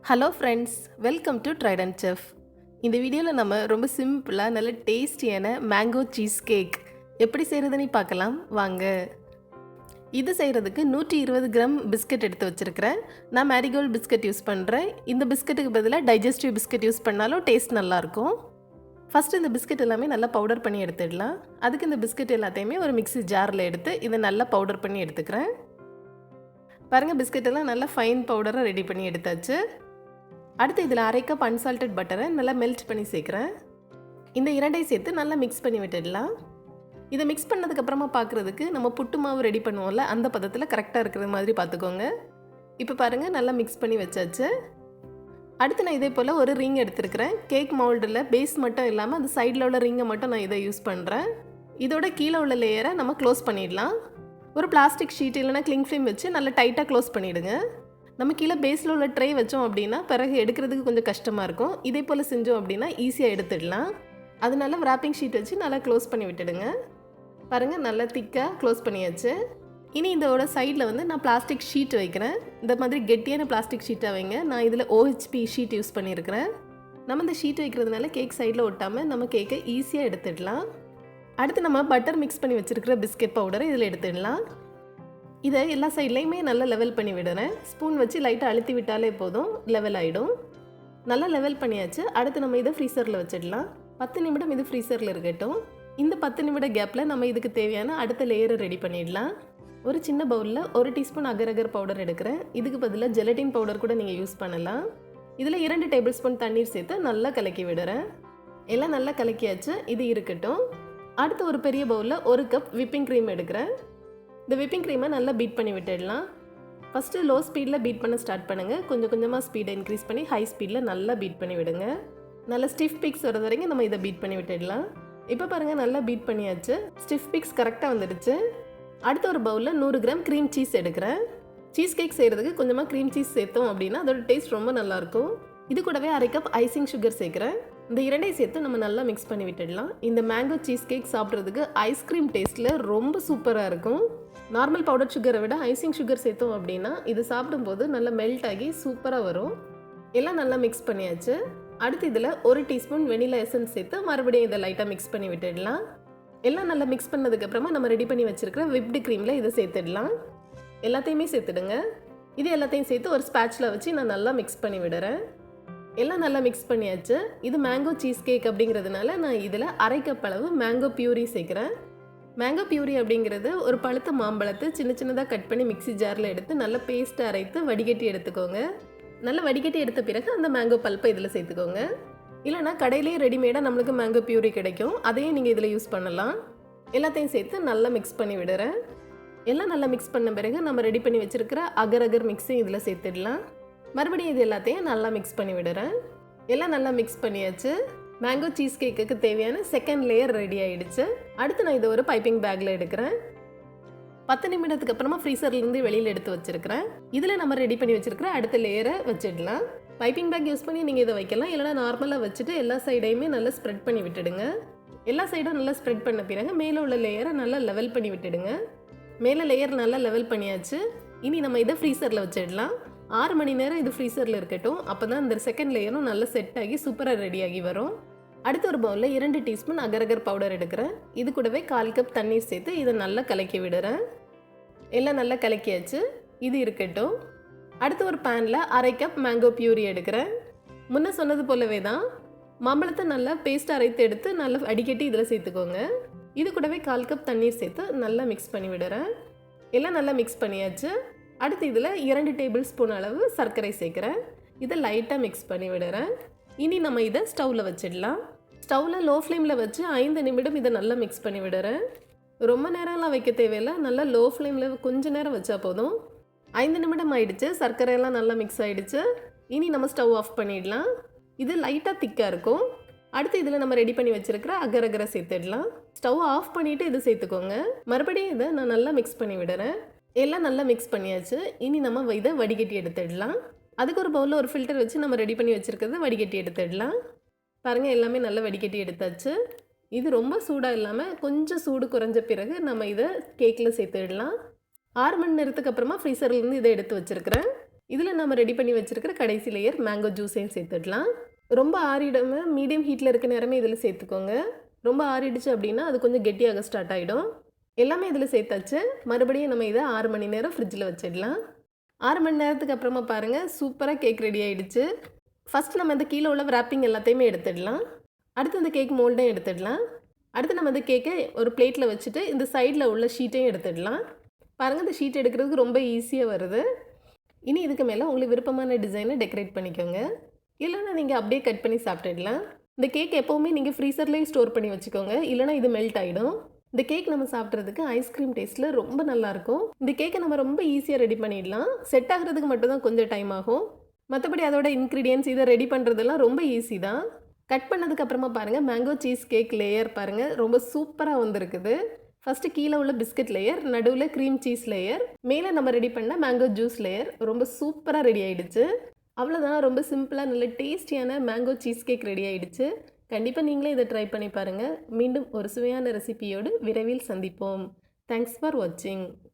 Hello friends, welcome to Trident chef. இந்த வீடியோவில் நம்ம ரொம்ப சிம்பிளாக நல்ல டேஸ்டியான மேங்கோ சீஸ் கேக் எப்படி செய்கிறதுன்னு பார்க்கலாம் வாங்க. இது செய்கிறதுக்கு 120 கிராம் பிஸ்கட் எடுத்து வச்சுருக்கிறேன். நான் மேரிகோல்டு பிஸ்கட் யூஸ் பண்ணுறேன். இந்த பிஸ்கட்டுக்கு பதிலாக டைஜஸ்டிவ் பிஸ்கட் யூஸ் பண்ணாலும் டேஸ்ட் நல்லாயிருக்கும். ஃபஸ்ட்டு இந்த பிஸ்கட் எல்லாமே நல்லா பவுடர் பண்ணி எடுத்துடலாம். அதுக்கு இந்த பிஸ்கட் எல்லாத்தையுமே ஒரு மிக்ஸி ஜாரில் எடுத்து இதை நல்லா பவுடர் பண்ணி எடுத்துக்கிறேன். பாருங்கள், பிஸ்கட் எல்லாம் நல்லா ஃபைன் பவுடராக ரெடி பண்ணி எடுத்தாச்சு. அடுத்து இதில் 1/2 கப் அன்சால்டட் பட்டரை நல்லா மெல்ட் பண்ணி சேர்க்குறேன். இந்த இரண்டையும் சேர்த்து நல்லா மிக்ஸ் பண்ணி விட்டுடலாம். இதை மிக்ஸ் பண்ணதுக்கப்புறமா பார்க்குறதுக்கு நம்ம புட்டு மாவு ரெடி பண்ணுவோம்ல, அந்த பதத்தில் கரெக்டாக இருக்கிற மாதிரி பார்த்துக்கோங்க. இப்போ பாருங்கள், நல்லா மிக்ஸ் பண்ணி வச்சாச்சு. அடுத்து நான் இதே போல் ஒரு ரிங் எடுத்துருக்கிறேன். கேக் மவுல்டில் பேஸ் மட்டும் இல்லாமல் அந்த சைடில் உள்ள ரிங்கை மட்டும் நான் இதை யூஸ் பண்ணுறேன். இதோட கீழே உள்ள லேயரை நம்ம க்ளோஸ் பண்ணிடலாம். ஒரு பிளாஸ்டிக் ஷீட் இல்லைனா கிளிங் ஃபிலிம் வச்சு நல்லா டைட்டாக க்ளோஸ் பண்ணிவிடுங்க. நம்ம கீழே பேஸில் உள்ள ட்ரே வச்சோம் அப்படின்னா பிறகு எடுக்கிறதுக்கு கொஞ்சம் கஷ்டமாக இருக்கும். இதே போல் செஞ்சோம் அப்படின்னா ஈஸியாக எடுத்துடலாம். அதனால ராப்பிங் ஷீட் வச்சு நல்லா க்ளோஸ் பண்ணி விட்டுடுங்க. பாருங்கள், நல்லா திக்காக க்ளோஸ் பண்ணியாச்சு. இனி இதோட சைடில் வந்து நான் பிளாஸ்டிக் ஷீட் வைக்கிறேன். இந்த மாதிரி கெட்டியான பிளாஸ்டிக் ஷீட்டாக வைங்க. நான் இதில் OHP ஷீட் யூஸ் பண்ணியிருக்கிறேன். நம்ம இந்த ஷீட் வைக்கிறதுனால கேக் சைடில் ஒட்டாமல் நம்ம கேக்கை ஈஸியாக எடுத்துடலாம். அடுத்து நம்ம பட்டர் மிக்ஸ் பண்ணி வச்சுருக்கிற பிஸ்கெட் பவுடரை இதில் எடுத்துடலாம். இதை எல்லா சைட்லேயுமே நல்லா லெவல் பண்ணி விடுறேன். ஸ்பூன் வச்சு லைட்டாக அழுத்தி விட்டாலே போதும், லெவல் ஆகிடும். நல்லா லெவல் பண்ணியாச்சு. அடுத்து நம்ம இதை ஃப்ரீசரில் வச்சிடலாம். 10 நிமிடம் இது ஃப்ரீசரில் இருக்கட்டும். இந்த 10 நிமிட கேப்பில் நம்ம இதுக்கு தேவையான அடுத்த லேயரை ரெடி பண்ணிடலாம். ஒரு சின்ன பவுலில் 1 டீஸ்பூன் அகர் அகர் பவுடர் எடுக்கிறேன். இதுக்கு பதிலாக ஜெலட்டின் பவுடர் கூட நீங்கள் யூஸ் பண்ணலாம். இதில் 2 டேபிள் ஸ்பூன் தண்ணீர் சேர்த்து நல்லா கலக்கி விடுறேன். எல்லாம் நல்லா கலக்கியாச்சு. இது இருக்கட்டும். அடுத்து ஒரு பெரிய பவுலில் 1 கப் விப்பிங் க்ரீம் எடுக்கிறேன். இந்த விப்பிங் க்ரீமை நல்லா பீட் பண்ணி விட்டுடலாம். ஃபஸ்ட்டு லோ ஸ்பீடில் பீட் பண்ண ஸ்டார்ட் பண்ணுங்கள். கொஞ்சம் கொஞ்சமாக ஸ்பீடை இன்க்ரீஸ் பண்ணி ஹை ஸ்பீடில் நல்லா பீட் பண்ணி விடுங்க. நல்லா ஸ்டிஃப் பிக்ஸ் வர வரைக்கும் நம்ம இதை பீட் பண்ணி விட்டுடலாம். இப்போ பாருங்கள், நல்லா பீட் பண்ணியாச்சு. ஸ்டிஃப் பிக்ஸ் கரெக்டாக வந்துடுச்சு. அடுத்த ஒரு பவுலில் 100 கிராம் க்ரீம் சீஸ் எடுக்கிறேன். சீஸ் கேக் செய்கிறதுக்கு கொஞ்சமாக க்ரீம் சீஸ் சேர்த்தோம் அப்படின்னா அதோட டேஸ்ட் ரொம்ப நல்லாயிருக்கும். இது கூடவே 1/2 கப் ஐசிங் சுகர் சேர்க்குறேன். இந்த இரண்டையும் சேர்த்து நம்ம நல்லா மிக்ஸ் பண்ணி விட்டுடலாம். இந்த மேங்கோ சீஸ் கேக் சாப்பிட்றதுக்கு ஐஸ்கிரீம் டேஸ்ட்டில் ரொம்ப சூப்பராக இருக்கும். நார்மல் பவுடர் சுகரை விட ஐசிங் சுகர் சேர்த்தோம் அப்படின்னா இது சாப்பிடும்போது நல்லா மெல்ட் ஆகி சூப்பராக வரும். எல்லாம் நல்லா மிக்ஸ் பண்ணியாச்சு. அடுத்து இதில் 1 டீஸ்பூன் வெனிலா எசன்ஸ் சேர்த்து மறுபடியும் இதை லைட்டாக மிக்ஸ் பண்ணி விட்டுடலாம். எல்லாம் நல்லா மிக்ஸ் பண்ணதுக்கப்புறமா நம்ம ரெடி பண்ணி வச்சுருக்கிற விப்டு க்ரீமில் இதை சேர்த்துடலாம். எல்லாத்தையுமே சேர்த்துடுங்க. இது எல்லாத்தையும் சேர்த்து ஒரு ஸ்பேட்சில் வச்சு நான் நல்லா மிக்ஸ் பண்ணி விடுறேன். எல்லாம் நல்லா மிக்ஸ் பண்ணியாச்சு. இது மேங்கோ சீஸ் கேக் அப்படிங்கிறதுனால நான் இதில் 1/2 கப் அளவு மேங்கோ பியூரி சேர்க்குறேன். மேங்கோ பியூரி அப்படிங்கிறது ஒரு பழுத்த மாம்பழத்தை சின்ன சின்னதாக கட் பண்ணி மிக்ஸி ஜாரில் எடுத்து நல்லா பேஸ்ட்டை அரைத்து வடிகட்டி எடுத்துக்கோங்க. நல்லா வடிகட்டி எடுத்த பிறகு அந்த மேங்கோ பல்ப்பை இதில் சேர்த்துக்கோங்க. இல்லைனா கடையிலேயே ரெடிமேடாக நம்மளுக்கு மேங்கோ பியூரி கிடைக்கும், அதையும் நீங்கள் இதில் யூஸ் பண்ணலாம். எல்லாத்தையும் சேர்த்து நல்லா மிக்ஸ் பண்ணி விடுறேன். எல்லாம் நல்லா மிக்ஸ் பண்ண பிறகு நம்ம ரெடி பண்ணி வச்சுருக்கிற அகர் அகர் மிக்ஸையும் இதில் சேர்த்துடலாம். மறுபடியும் இது எல்லாத்தையும் நல்லா மிக்ஸ் பண்ணி விடுறேன். எல்லாம் நல்லா மிக்ஸ் பண்ணியாச்சு. மேங்கோ சீஸ் கேக்குக்கு தேவையான செகண்ட் லேயர் ரெடி ஆகிடுச்சு. அடுத்து நான் இதை ஒரு பைப்பிங் பேக்கில் எடுக்கிறேன். 10 நிமிடத்துக்கு அப்புறமா ஃப்ரீசர்லேருந்து வெளியில் எடுத்து வச்சுருக்கிறேன். இதில் நம்ம ரெடி பண்ணி வச்சுருக்கிற அடுத்த லேயரை வச்சிடலாம். பைப்பிங் பேக் யூஸ் பண்ணி நீங்கள் இதை வைக்கலாம். இல்லைனா நார்மலாக வச்சுட்டு எல்லா சைடையுமே நல்லா ஸ்ப்ரெட் பண்ணி விட்டுடுங்க. எல்லா சைடும் நல்லா ஸ்ப்ரெட் பண்ண பிறகு மேலே உள்ள லேயரை நல்லா லெவல் பண்ணி விட்டுடுங்க. மேலே லேயர் நல்லா லெவல் பண்ணியாச்சு. இனி நம்ம இதை ஃப்ரீசரில் வச்சிடலாம். 6 மணி நேரம் இது ஃப்ரீசரில் இருக்கட்டும். அப்போ தான் இந்த செகண்ட் லேயரும் நல்லா செட் ஆகி சூப்பராக ரெடியாகி வரும். அடுத்த ஒரு பவுலில் 2 டீஸ்பூன் அகர் அகர் பவுடர் எடுக்கிறேன். இது கூடவே 1/4 கப் தண்ணீர் சேர்த்து இதை நல்லா கலக்கி விடுறேன். எல்லாம் நல்லா கலக்கியாச்சு. இது இருக்கட்டும். அடுத்து ஒரு பேனில் 1/2 கப் மேங்கோ பியூரி எடுக்கிறேன். முன்ன சொன்னது போலவே தான் மாம்பழத்தை நல்லா பேஸ்ட் அரைத்து எடுத்து நல்லா அடிக்கட்டி இதில் சேர்த்துக்கோங்க. இது கூடவே 1/4 கப் தண்ணீர் சேர்த்து நல்லா மிக்ஸ் பண்ணி விடுறேன். எல்லாம் நல்லா மிக்ஸ் பண்ணியாச்சு. அடுத்து இதில் 2 டேபிள் ஸ்பூன் அளவு சர்க்கரை சேர்க்குறேன். இதை லைட்டாக மிக்ஸ் பண்ணி விடுறேன். இனி நம்ம இதை ஸ்டவ்வில் வச்சிடலாம். ஸ்டவ்வில் லோ ஃப்ளேமில் வச்சு 5 நிமிடம் இதை நல்லா மிக்ஸ் பண்ணி விடுறேன். ரொம்ப நேரம்லாம் வைக்க தேவையில்லை. நல்லா லோ ஃப்ளேமில் கொஞ்சம் நேரம் வச்சா போதும். 5 நிமிடம் ஆயிடுச்சு. சர்க்கரையெல்லாம் நல்லா மிக்ஸ் ஆகிடுச்சு. இனி நம்ம ஸ்டவ் ஆஃப் பண்ணிடலாம். இது லைட்டாக திக்காக இருக்கும். அடுத்து இதில் நம்ம ரெடி பண்ணி வச்சுருக்கிற அகர் அகரை சேர்த்துடலாம். ஸ்டவ் ஆஃப் பண்ணிவிட்டு இது சேர்த்துக்கோங்க. மறுபடியும் இதை நான் நல்லா மிக்ஸ் பண்ணி விடுறேன். எல்லாம் நல்லா மிக்ஸ் பண்ணியாச்சு. இனி நம்ம இதை வடிகட்டி எடுத்துடலாம். அதுக்கு ஒரு பவுலில் ஒரு ஃபில்டர் வச்சு நம்ம ரெடி பண்ணி வச்சுருக்கிறத வடிகட்டி எடுத்துடலாம். பாருங்கள், எல்லாமே நல்லா வடிகட்டி எடுத்தாச்சு. இது ரொம்ப சூடாக இல்லாமல் கொஞ்சம் சூடு குறைஞ்ச பிறகு நம்ம இதை கேக்கில் சேர்த்துடலாம். 6 மணி நேரத்துக்கு அப்புறமா ஃப்ரீசர்லேருந்து இதை எடுத்து வச்சுருக்கிறேன். இதில் நம்ம ரெடி பண்ணி வச்சுருக்கிற கடைசி லேயர் மேங்கோ ஜூஸையும் சேர்த்துடலாம். ரொம்ப ஆறிடாம மீடியம் ஹீட்டில் இருக்க நேரமே இதில் சேர்த்துக்கோங்க. ரொம்ப ஆறிடுச்சு அப்படின்னா அது கொஞ்சம் கெட்டியாக ஸ்டார்ட் ஆகிடும். எல்லாமே இதில் சேர்த்தாச்சு. மறுபடியும் நம்ம இதை 6 மணி நேரம் ஃப்ரிட்ஜில் வச்சிடலாம். 6 மணி நேரத்துக்கு அப்புறமா பாருங்கள், சூப்பராக கேக் ரெடி ஆகிடுச்சு. ஃபஸ்ட் நம்ம இந்த கீழே உள்ள wrapping எல்லாத்தையுமே எடுத்துடலாம். அடுத்து இந்த கேக் மோல்டையும் எடுத்துடலாம். அடுத்து நம்ம இந்த கேக்கை ஒரு பிளேட்டில் வச்சுட்டு இந்த சைடில் உள்ள ஷீட்டையும் எடுத்துடலாம். பாருங்கள், இந்த ஷீட் எடுக்கிறதுக்கு ரொம்ப ஈஸியாக வருது. இனி இதுக்கு மேலே உங்களுக்கு விருப்பமான டிசைனை டெக்கரேட் பண்ணிக்கோங்க. இல்லைன்னா நீங்கள் அப்படியே கட் பண்ணி சாப்பிட்டுடலாம். இந்த கேக் எப்போவுமே நீங்கள் ஃப்ரீசர்லேயே ஸ்டோர் பண்ணி வச்சுக்கோங்க, இல்லைனா இது மெல்ட் ஆகிடும். இந்த கேக் நம்ம சாப்பிட்றதுக்கு ஐஸ்கிரீம் டேஸ்ட்டில் ரொம்ப நல்லாயிருக்கும். இந்த கேக்கை நம்ம ரொம்ப ஈஸியாக ரெடி பண்ணிடலாம். செட் ஆகிறதுக்கு மட்டும்தான் கொஞ்சம் டைம் ஆகும். மற்றபடி அதோட இன்க்ரீடியன்ஸ் இதை ரெடி பண்ணுறதெல்லாம் ரொம்ப ஈஸி தான். கட் பண்ணதுக்கு அப்புறமா பாருங்கள், மேங்கோ சீஸ் கேக் லேயர் பாருங்கள் ரொம்ப சூப்பராக வந்திருக்குது. ஃபஸ்ட்டு கீழே உள்ள பிஸ்கட் லேயர், நடுவில் க்ரீம் சீஸ் லேயர், மேலே நம்ம ரெடி பண்ண மேங்கோ ஜூஸ் லேயர் ரொம்ப சூப்பராக ரெடி ஆகிடுச்சு. அவ்வளோதான், ரொம்ப சிம்பிளாக நல்ல டேஸ்டியான மேங்கோ சீஸ் கேக் ரெடி ஆகிடுச்சு. கண்டிப்பாக நீங்களே இதை ட்ரை பண்ணி பாருங்கள். மீண்டும் ஒரு சுவையான ரெசிபியோடு விரைவில் சந்திப்போம். தேங்க்ஸ் ஃபார் வாட்சிங்.